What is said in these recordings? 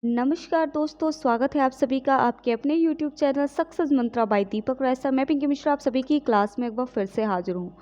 नमस्कार दोस्तों, स्वागत है आप सभी का आपके अपने YouTube channel Success Mantra by Deepak Rai sir. मैं पिंकी मिश्रा आप सभी की क्लास में एक बार फिर से हाजिर हूँ।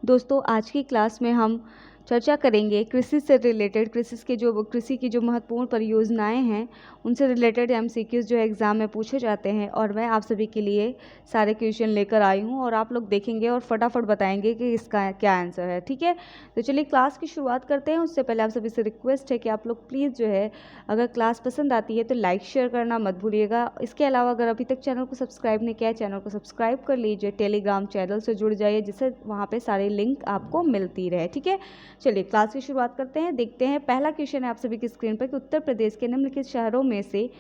दोस्तों, आज की क्लास में हम चर्चा करेंगे कृषि से रिलेटेड, कृषि की जो महत्वपूर्ण परियोजनाएं हैं उनसे रिलेटेड एमसीक्यूज जो एग्ज़ाम में पूछे जाते हैं। और मैं आप सभी के लिए सारे क्वेश्चन लेकर आई हूँ और आप लोग देखेंगे और फटाफट बताएंगे कि इसका क्या आंसर है। ठीक है, तो चलिए क्लास की शुरुआत करते हैं। उससे पहले आप सभी से रिक्वेस्ट है कि आप लोग प्लीज़ जो है, अगर क्लास पसंद आती है तो लाइक शेयर करना मत भूलिएगा। इसके अलावा अगर अभी तक चैनल को सब्सक्राइब नहीं किया है, चैनल को सब्सक्राइब कर लीजिए। टेलीग्राम चैनल से जुड़ जाइए जिससे वहाँ पे सारे लिंक आपको मिलती रहे। ठीक है, चलिए क्लास की शुरुआत करते हैं। देखते हैं, पहला क्वेश्चन है आप सभी की स्क्रीन पर कि उत्तर प्रदेश के निम्नलिखित शहरों में से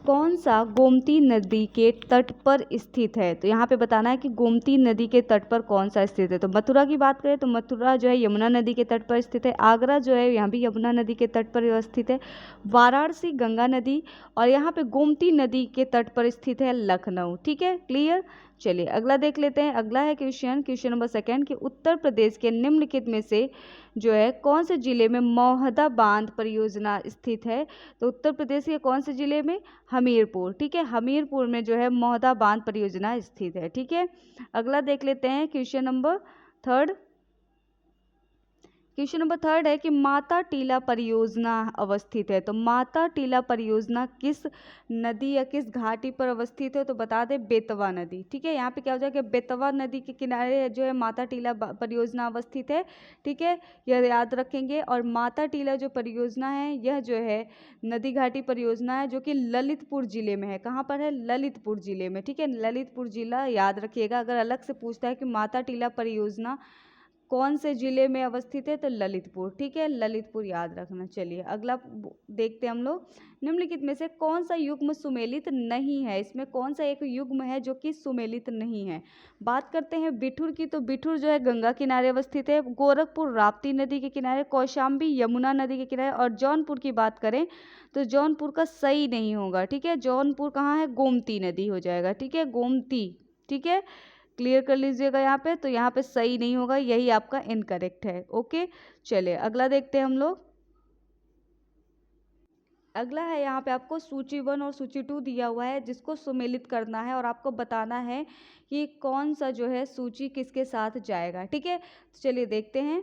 कौन सा गोमती नदी के तट पर स्थित है। तो यहाँ पे बताना है कि गोमती नदी के तट पर कौन सा स्थित है। तो मथुरा की बात करें तो मथुरा जो है यमुना नदी के तट पर स्थित है। आगरा जो है यहाँ भी यमुना नदी के तट पर स्थित है। वाराणसी गंगा नदी, और यहाँ पे गोमती नदी के तट पर स्थित है लखनऊ। ठीक है, क्लियर। चलिए अगला देख लेते हैं। अगला है क्वेश्चन नंबर सेकंड कि उत्तर प्रदेश के निम्नलिखित में से जो है कौन से जिले में मौहदा बांध परियोजना स्थित है। तो उत्तर प्रदेश के कौन से जिले में? हमीरपुर। ठीक है, हमीरपुर में जो है मौहदा बांध परियोजना स्थित है। ठीक है, अगला देख लेते हैं क्वेश्चन नंबर थर्ड है कि माता टीला परियोजना अवस्थित है। तो माता टीला परियोजना किस नदी या किस घाटी पर अवस्थित है। तो बता दें बेतवा नदी। ठीक है, यहाँ पे क्या हो जाएगा, बेतवा नदी के किनारे जो है माता टीला परियोजना अवस्थित है। ठीक है, यह याद रखेंगे। और माता टीला जो परियोजना है यह जो है नदी घाटी परियोजना है जो कि ललितपुर जिले में है। कहाँ पर है? ललितपुर जिले में। ठीक है, ललितपुर जिला याद रखिएगा। अगर अलग से पूछता है कि माता टीला परियोजना कौन से जिले में अवस्थित है तो ललितपुर। ठीक है, ललितपुर याद रखना। चलिए अगला देखते हैं हम लोग, निम्नलिखित में से कौन सा युग्म सुमेलित नहीं है। इसमें कौन सा एक युग्म है जो कि सुमेलित नहीं है। बात करते हैं बिठूर की, तो बिठूर जो है गंगा किनारे अवस्थित है। गोरखपुर राप्ती नदी के किनारे, कौशाम्बी यमुना नदी के किनारे। और जौनपुर की बात करें तो जौनपुर का सही नहीं होगा। ठीक है, जौनपुर कहाँ है? गोमती नदी हो जाएगा। ठीक है, गोमती। ठीक है, क्लियर कर लीजिएगा यहाँ पे। तो यहाँ पे सही नहीं होगा, यही आपका इनकरेक्ट है। ओके, चलिए अगला देखते हैं हम लोग। अगला है यहाँ पे आपको सूची 1 और सूची 2 दिया हुआ है जिसको सुमेलित करना है और आपको बताना है कि कौन सा जो है सूची किसके साथ जाएगा। ठीक है, तो चलिए देखते हैं।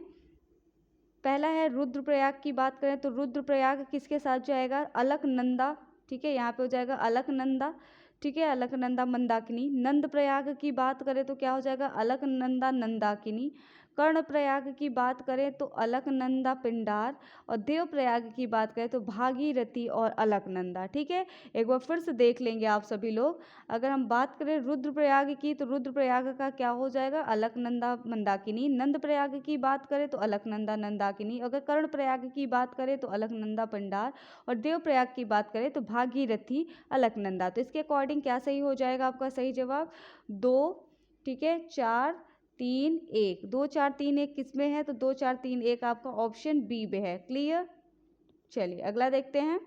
पहला है रुद्रप्रयाग की बात करें तो रुद्रप्रयाग किसके साथ जाएगा? अलकनंदा। ठीक है, यहाँ पे हो जाएगा अलकनंदा। ठीक है, अलकनंदा मंदाकिनी। नंद प्रयाग की बात करें तो क्या हो जाएगा? अलकनंदा नंदाकिनी। कर्ण प्रयाग की बात करें तो अलकनंदा पिंडार। और देव प्रयाग की बात करें तो भागीरथी और अलकनंदा। ठीक है, एक बार फिर से देख लेंगे आप सभी लोग। अगर हम बात करें रुद्रप्रयाग की तो रुद्रप्रयाग का क्या हो जाएगा? अलकनंदा मंदाकिनी। नंद प्रयाग की बात करें तो अलकनंदा नंदाकिनी। अगर कर्ण प्रयाग की बात करें तो अलकनंदा पिंडार। और देव प्रयाग की बात करें तो भागीरथी अलकनंदा। तो इसके अकॉर्डिंग क्या सही हो जाएगा आपका सही जवाब? 2। ठीक है, 4 3 1। 2 4 3 1 किस में है? तो 2 4 3 1 आपका ऑप्शन बी में है। क्लियर। चलिए अगला देखते हैं।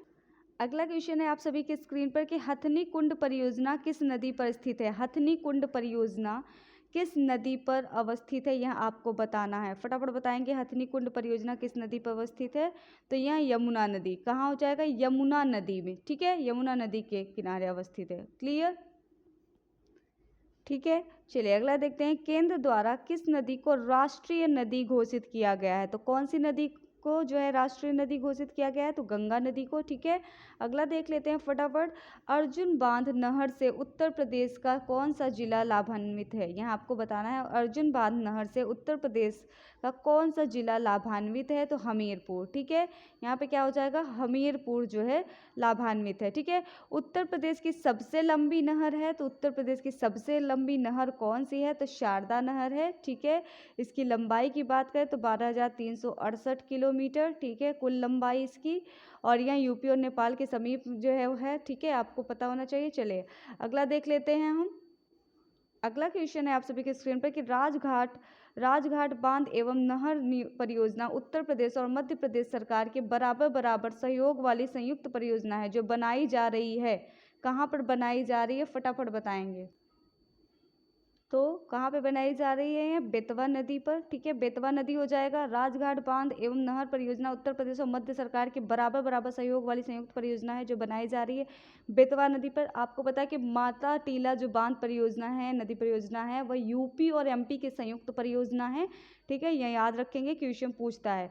अगला क्वेश्चन है आप सभी के स्क्रीन पर कि हथनी कुंड परियोजना किस नदी पर स्थित है। हथनी कुंड परियोजना किस नदी पर अवस्थित है यह आपको बताना है। फटाफट बताएंगे, हथनी कुंड परियोजना किस नदी पर अवस्थित है। तो यह यमुना नदी। कहाँ हो जाएगा? यमुना नदी में। ठीक है, यमुना नदी के किनारे अवस्थित है। क्लियर। ठीक है, चलिए अगला देखते हैं। केंद्र द्वारा किस नदी को राष्ट्रीय नदी घोषित किया गया है। तो कौन सी नदी को जो है राष्ट्रीय नदी घोषित किया गया है? तो गंगा नदी को। ठीक है, अगला देख लेते हैं फटाफट। अर्जुन बांध नहर से उत्तर प्रदेश का कौन सा जिला लाभान्वित है। यहाँ आपको बताना है अर्जुन बांध नहर से उत्तर प्रदेश का कौन सा जिला लाभान्वित है। तो हमीरपुर। ठीक है, यहाँ पे क्या हो जाएगा? हमीरपुर जो है लाभान्वित है। ठीक है, उत्तर प्रदेश की सबसे लंबी नहर है। तो उत्तर प्रदेश की सबसे लंबी नहर कौन सी है? तो शारदा नहर है। ठीक है, इसकी लंबाई की बात करें तो 12,368 किलोमीटर। ठीक है, कुल लंबाई इसकी। और यह यूपी और नेपाल के समीप जो है वो है। ठीक है, आपको पता होना चाहिए। चलिए अगला देख लेते हैं हम। अगला क्वेश्चन है आप सभी के स्क्रीन पर कि राजघाट बांध एवं नहर परियोजना उत्तर प्रदेश और मध्य प्रदेश सरकार के बराबर बराबर सहयोग वाली संयुक्त परियोजना है जो बनाई जा रही है। कहाँ पर बनाई जा रही है? फटाफट बताएंगे। तो कहाँ पे बनाई जा रही है ये? बेतवा नदी पर, ठीक है, बेतवा नदी हो जाएगा। राजघाट बांध एवं नहर परियोजना उत्तर प्रदेश और मध्य सरकार के बराबर बराबर सहयोग वाली संयुक्त परियोजना है जो बनाई जा रही है बेतवा नदी पर। आपको पता है कि माता टीला जो बांध परियोजना है, नदी परियोजना है, वह यूपी और एमपी की संयुक्त परियोजना है, ठीक है, यह याद रखेंगे, क्वेश्चन पूछता है।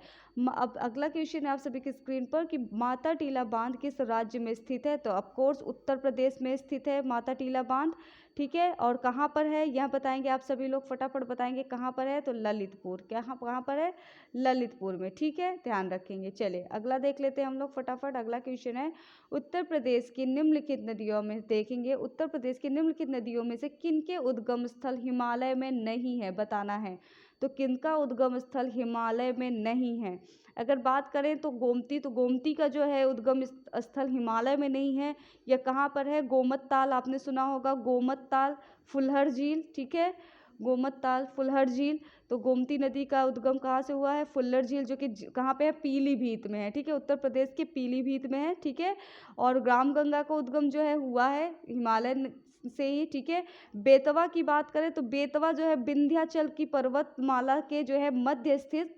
अब अगला क्वेश्चन है आप सभी की स्क्रीन पर कि माता टीला बांध किस राज्य में स्थित है? तो ऑफकोर्स उत्तर प्रदेश में स्थित है माता टीला बांध, ठीक है। और कहाँ पर है यह बताएंगे आप सभी लोग, फटाफट बताएंगे कहाँ पर है? तो ललितपुर, कहाँ पर है? ललितपुर में, ठीक है, ध्यान रखेंगे। चलिए अगला देख लेते हैं हम लोग फटाफट। अगला क्वेश्चन है उत्तर प्रदेश की निम्नलिखित नदियों में, देखेंगे उत्तर प्रदेश की निम्नलिखित नदियों में से किनके उद्गम स्थल हिमालय में नहीं है, बताना है। तो किनका उद्गम स्थल हिमालय में नहीं है? अगर बात करें तो गोमती का जो है उद्गम स्थल हिमालय में नहीं है। यह कहाँ पर है? गोमत ताल, आपने सुना होगा, गोमत ताल, फुलहर झील, ठीक है, गोमत ताल, फुलहर झील। तो गोमती नदी का उद्गम कहाँ से हुआ है? फुल्लर झील, जो कि कहाँ पे है? पीलीभीत में है, ठीक है, उत्तर प्रदेश के पीलीभीत में है, ठीक है। और रामगंगा का उद्गम जो है हुआ है हिमालय से ही, ठीक है। बेतवा की बात करें तो बेतवा जो है विंध्याचल की पर्वतमाला के जो है मध्य स्थित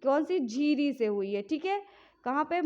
कौन सी झीरी से हुई है, ठीक है। कहाँ पे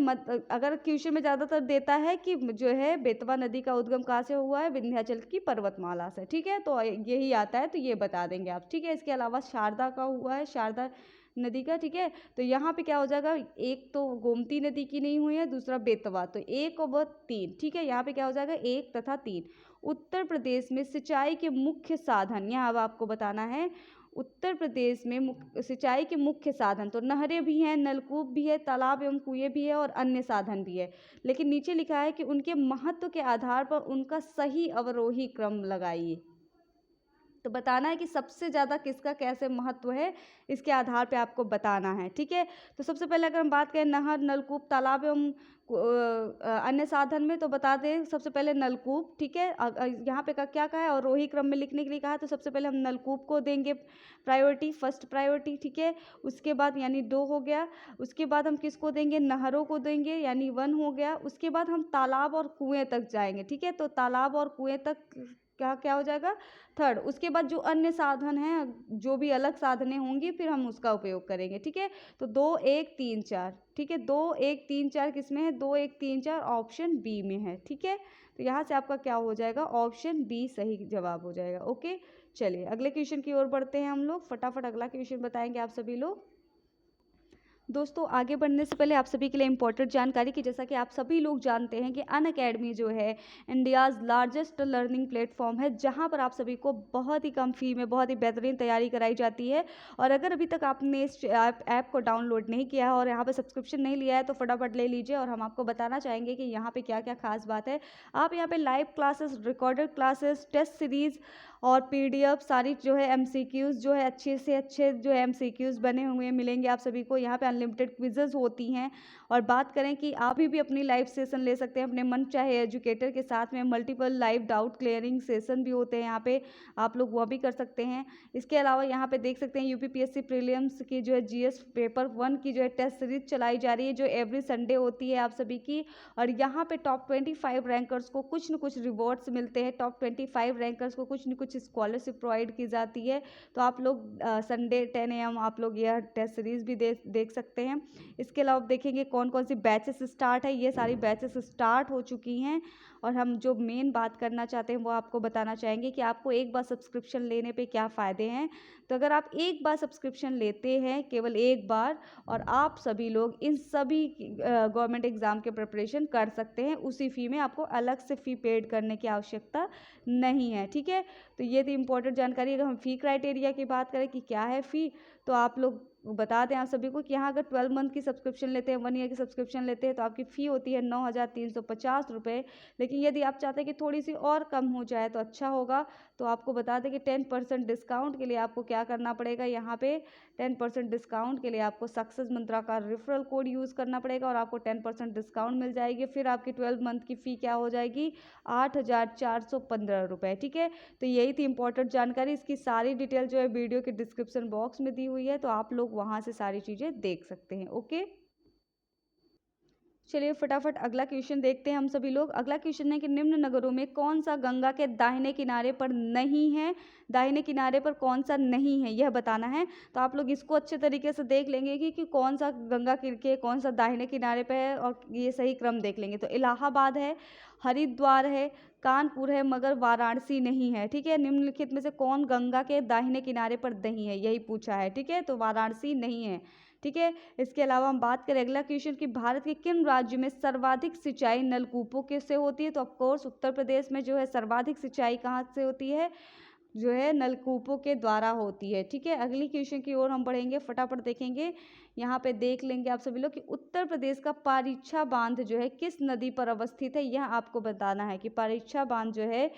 अगर क्वेश्चन में ज़्यादातर देता है कि जो है बेतवा नदी का उद्गम कहाँ से हुआ है? विंध्याचल की पर्वतमाला से, ठीक है, तो यही आता है, तो ये बता देंगे आप, ठीक है। इसके अलावा शारदा का हुआ है, शारदा नदी का, ठीक है। तो यहाँ पे क्या हो जाएगा? एक तो गोमती नदी की नहीं हुई है, दूसरा बेतवा, तो 1 और 3, ठीक है। यहाँ पे क्या हो जाएगा? 1 तथा 3। उत्तर प्रदेश में सिंचाई के मुख्य साधन, यहाँ अब आपको बताना है उत्तर प्रदेश में सिंचाई के मुख्य साधन, तो नहरें भी हैं, नलकूप भी है, तालाब एवं कुएं भी है और अन्य साधन भी है। लेकिन नीचे लिखा है कि उनके महत्व के आधार पर उनका सही अवरोही क्रम लगाइए। तो बताना है कि सबसे ज़्यादा किसका कैसे महत्व है, इसके आधार पे आपको बताना है, ठीक है। तो सबसे पहले अगर हम बात करें नहर, नलकूप, तालाब एवं अन्य साधन में, तो बता दें सबसे पहले नलकूप, ठीक है। यहाँ पे क्या कहा है? और रोही क्रम में लिखने के लिए कहा है, तो सबसे पहले हम नलकूप को देंगे प्रायोरिटी, फर्स्ट प्रायोरिटी, ठीक है। उसके बाद यानी 2 हो गया। उसके बाद हम किसको देंगे? नहरों को देंगे, यानी 1 हो गया। उसके बाद हम तालाब और कुएं तक जाएंगे, ठीक है। तो तालाब और कुएं तक क्या क्या हो जाएगा? 3rd। उसके बाद जो अन्य साधन हैं, जो भी अलग साधनें होंगी, फिर हम उसका उपयोग करेंगे, ठीक है। तो 2 1 3 4, ठीक है, 2 1 3 4 किस में है? 2 1 3 4 ऑप्शन बी में है, ठीक है। तो यहाँ से आपका क्या हो जाएगा? ऑप्शन बी सही जवाब हो जाएगा, ओके। चलिए अगले क्वेश्चन की ओर बढ़ते हैं हम लोग, फटाफट अगला क्वेश्चन बताएंगे आप सभी लोग। दोस्तों आगे बढ़ने से पहले आप सभी के लिए इम्पोर्टेंट जानकारी कि जैसा कि आप सभी लोग जानते हैं कि अनअकैडमी जो है इंडियाज़ लार्जेस्ट लर्निंग प्लेटफॉर्म है, जहां पर आप सभी को बहुत ही कम फी में बहुत ही बेहतरीन तैयारी कराई जाती है। और अगर अभी तक आपने इस ऐप को डाउनलोड नहीं किया है और यहाँ पर सब्सक्रिप्शन नहीं लिया है तो फटाफट ले लीजिए। और हम आपको बताना चाहेंगे कि यहाँ पर क्या क्या खास बात है। आप यहाँ पर live classes, recorded classes, test series और PDF सारी जो है MCQs जो है अच्छे से अच्छे जो है MCQs बने हुए मिलेंगे आप सभी को। यहाँ पे अनलिमिटेड क्विजेज़ होती हैं। और बात करें कि आप भी अपनी लाइव सेशन ले सकते हैं अपने मन चाहे एजुकेटर के साथ में। Multiple live doubt clearing session भी होते हैं यहाँ पे, आप लोग वह भी कर सकते हैं। इसके अलावा यहाँ पे देख सकते हैं UPPSC प्रीलिम्स की जो है GS पेपर 1 की जो है टेस्ट सीरीज चलाई जा रही है, जो एवरी संडे होती है आप सभी की। और यहाँ पे टॉप 25 रैंकर्स को कुछ न कुछ रिवॉर्ड्स मिलते हैं। टॉप 25 रैंकर्स को कुछ न कुछ स्कॉलरशिप प्रोवाइड की जाती है। तो आप लोग संडे 10 AM आप लोग यह टेस्ट सीरीज भी देख सकते हैं। इसके अलावा देखेंगे कौन कौन सी बैचेस स्टार्ट है। ये सारी बैचेस स्टार्ट हो चुकी हैं। और हम जो मेन बात करना चाहते हैं वो आपको बताना चाहेंगे कि आपको एक बार सब्सक्रिप्शन लेने पे क्या फ़ायदे हैं। तो अगर आप एक बार सब्सक्रिप्शन लेते हैं, केवल एक बार, और आप सभी लोग इन सभी गवर्नमेंट एग्ज़ाम के प्रिपरेशन कर सकते हैं उसी फ़ी में, आपको अलग से फ़ी पेड करने की आवश्यकता नहीं है, ठीक है। तो ये थी इंपॉर्टेंट जानकारी। अगर हम फ़ी क्राइटेरिया की बात करें कि क्या है फ़ी, तो आप लोग बता दें आप सभी को कि यहाँ अगर 12 मंथ की सब्सक्रिप्शन लेते हैं, 1 ईयर की सब्सक्रिप्शन लेते हैं, तो आपकी फ़ी होती है 9,350 रुपये। लेकिन यदि आप चाहते हैं कि थोड़ी सी और कम हो जाए तो अच्छा होगा, तो आपको बता दें कि 10% डिस्काउंट के लिए आपको क्या करना पड़ेगा। यहाँ पे 10% डिस्काउंट के लिए आपको सक्सेस मंत्रा का रेफरल कोड यूज़ करना पड़ेगा और आपको 10% डिस्काउंट मिल जाएगी। फिर आपकी 12 मंथ की फ़ी क्या हो जाएगी? 8,415 रुपये, ठीक है। तो यही थी इंपॉर्टेंट जानकारी। इसकी सारी डिटेल जो है वीडियो के डिस्क्रिप्शन बॉक्स में दी हुई है, तो आप लोग वहाँ से सारी चीज़ें देख सकते हैं, ओके। चलिए फटाफट अगला क्वेश्चन देखते हैं हम सभी लोग। अगला क्वेश्चन है कि निम्न नगरों में कौन सा गंगा के दाहिने किनारे पर नहीं है, दाहिने किनारे पर कौन सा नहीं है यह बताना है। तो आप लोग इसको अच्छे तरीके से देख लेंगे कि कौन सा गंगा के कौन सा दाहिने किनारे पर है, और ये सही क्रम देख लेंगे। तो इलाहाबाद है, हरिद्वार है, कानपुर है, मगर वाराणसी नहीं है। ठीक है, निम्नलिखित में से कौन गंगा के दाहिने किनारे पर नहीं है, यही पूछा है। ठीक है, तो वाराणसी नहीं है। ठीक है, इसके अलावा हम बात करें अगला क्वेश्चन कि भारत के किन राज्य में सर्वाधिक सिंचाई नलकूपों के से होती है। तो ऑफकोर्स उत्तर प्रदेश में जो है सर्वाधिक सिंचाई कहाँ से होती है, जो है नलकूपों के द्वारा होती है। ठीक है, अगली क्वेश्चन की ओर हम बढ़ेंगे, फटाफट देखेंगे। यहाँ पे देख लेंगे आप सभी लोग कि उत्तर प्रदेश का पारीछा बांध जो है किस नदी पर अवस्थित है, यह आपको बताना है कि पारीछा बांध जो है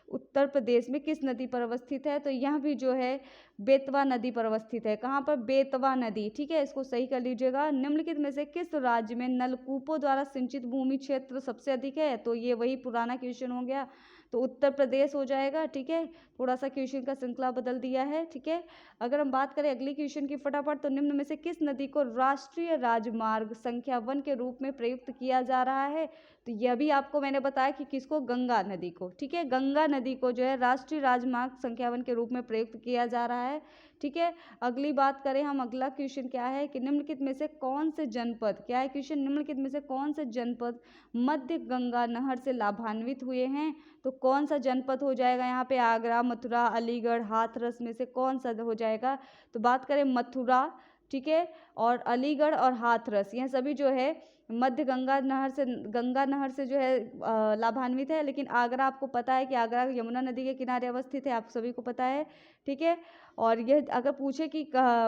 उत्तर प्रदेश में किस नदी पर अवस्थित है। तो यह भी जो है बेतवा नदी पर अवस्थित है। कहाँ पर, बेतवा नदी। ठीक है, इसको सही कर लीजिएगा। निम्नलिखित में से किस राज्य में नलकूपों द्वारा सिंचित भूमि क्षेत्र सबसे अधिक है। तो ये वही पुराना क्वेश्चन हो गया, तो उत्तर प्रदेश हो जाएगा। ठीक है, थोड़ा सा क्वेश्चन का श्रृंखला बदल दिया है। ठीक है, अगर हम बात करें अगली क्वेश्चन की फटाफट, तो निम्न में से किस नदी को राष्ट्रीय राजमार्ग संख्या 1 के रूप में प्रयुक्त किया जा रहा है। तो यह भी आपको मैंने बताया कि किसको, गंगा नदी को। ठीक है, गंगा नदी को जो है राष्ट्रीय राजमार्ग संख्या 1 के रूप में प्रयुक्त किया जा रहा है। ठीक है, अगली बात करें हम, अगला क्वेश्चन क्या है कि निम्नलिखित में से कौन से जनपद, क्या है क्वेश्चन, निम्नलिखित में से कौन से जनपद मध्य गंगा नहर से लाभान्वित हुए हैं। तो कौन सा जनपद हो जाएगा यहाँ पे, आगरा, मथुरा, अलीगढ़, हाथरस में से कौन सा हो जाएगा। तो बात करें मथुरा, ठीक है, और अलीगढ़ और हाथरस, यह सभी जो है मध्य गंगा नहर से जो है लाभान्वित है। लेकिन आगरा, आपको पता है कि आगरा यमुना नदी के किनारे अवस्थित है, आप सभी को पता है। ठीक है, और यह अगर पूछे कि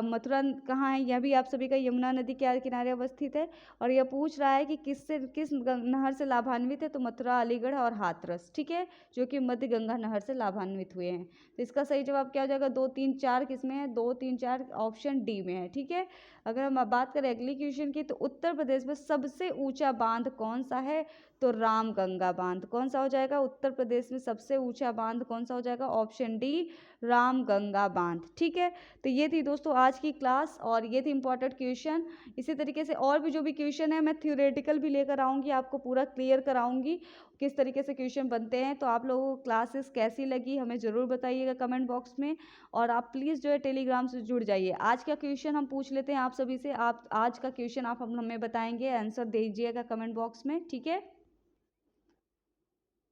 मथुरा कहाँ है, यह भी आप सभी का यमुना नदी के किनारे अवस्थित है। और यह पूछ रहा है कि किस नहर से लाभान्वित है, तो मथुरा, अलीगढ़ और हाथरस। ठीक है, जो कि मध्य गंगा नहर से लाभान्वित हुए हैं। तो इसका सही जवाब क्या हो जाएगा, 2, 3, 4 किसमें है, 2, 3, 4 ऑप्शन डी में है। ठीक है, अगर हम बात करें अगली क्वेश्चन की, तो उत्तर प्रदेश में सबसे ऊंचा बांध कौन सा है। तो रामगंगा बांध। कौन सा हो जाएगा, उत्तर प्रदेश में सबसे ऊंचा बांध कौन सा हो जाएगा, ऑप्शन डी, रामगंगा बांध। ठीक है, तो ये थी दोस्तों आज की क्लास, और ये थी इंपॉर्टेंट क्वेश्चन। इसी तरीके से और भी जो भी क्वेश्चन है मैं थ्योरेटिकल भी लेकर आऊँगी, आपको पूरा क्लियर कराऊंगी किस तरीके से क्वेश्चन बनते हैं। तो आप लोगों को क्लासेस कैसी लगी हमें ज़रूर बताइएगा कमेंट बॉक्स में, और आप प्लीज़ जो है टेलीग्राम से जुड़ जाइए। आज का क्वेश्चन हम पूछ लेते हैं आप सभी से, आप आज का क्वेश्चन आप हमें बताएंगे, आंसर दीजिएगा कमेंट बॉक्स में। ठीक है,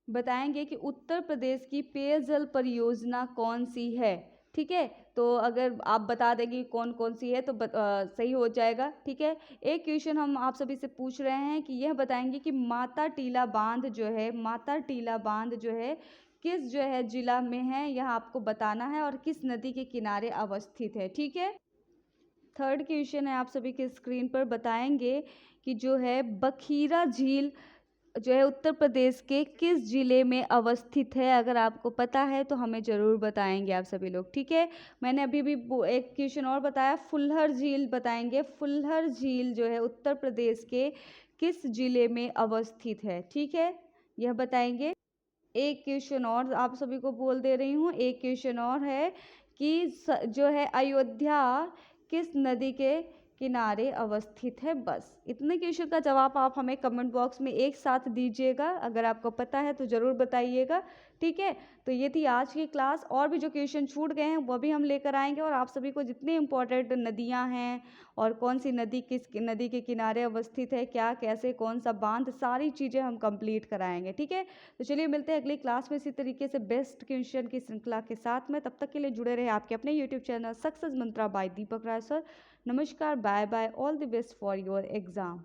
बताएंगे कि उत्तर प्रदेश की पेयजल परियोजना कौन सी है। ठीक है, तो अगर आप बता देंगे कौन कौन सी है तो सही हो जाएगा। ठीक है, एक क्वेश्चन हम आप सभी से पूछ रहे हैं कि यह बताएंगे कि माता टीला बांध जो है, माता टीला बांध जो है किस जो है जिला में है, यह आपको बताना है, और किस नदी के किनारे अवस्थित है। ठीक है, थर्ड क्वेश्चन है आप सभी के स्क्रीन पर, बताएंगे कि जो है बखीरा झील जो है उत्तर प्रदेश के किस जिले में अवस्थित है। अगर आपको पता है तो हमें ज़रूर बताएंगे आप सभी लोग। ठीक है, मैंने अभी भी एक क्वेश्चन और बताया, फुल्हर झील बताएंगे, फुल्हर झील जो है उत्तर प्रदेश के किस जिले में अवस्थित है। ठीक है, यह बताएंगे। एक क्वेश्चन और आप सभी को बोल दे रही हूँ, एक क्वेश्चन और है कि जो है अयोध्या किस नदी के किनारे अवस्थित है। बस इतने क्वेश्चन का जवाब आप हमें कमेंट बॉक्स में एक साथ दीजिएगा, अगर आपको पता है तो ज़रूर बताइएगा। ठीक है, तो ये थी आज की क्लास, और भी जो क्वेश्चन छूट गए हैं वो भी हम लेकर आएंगे, और आप सभी को जितने इंपॉर्टेंट नदियां हैं और कौन सी नदी किस नदी के किनारे अवस्थित है, क्या कैसे कौन सा बांध, सारी चीज़ें हम कंप्लीट कराएंगे। ठीक है, तो चलिए मिलते हैं अगली क्लास में इसी तरीके से बेस्ट क्वेश्चन की श्रृंखला के साथ में। तब तक के लिए जुड़े रहे आपके अपने YouTube channel Success Mantra by Deepak Rai sir. नमस्कार, bye bye, all the best for your exam.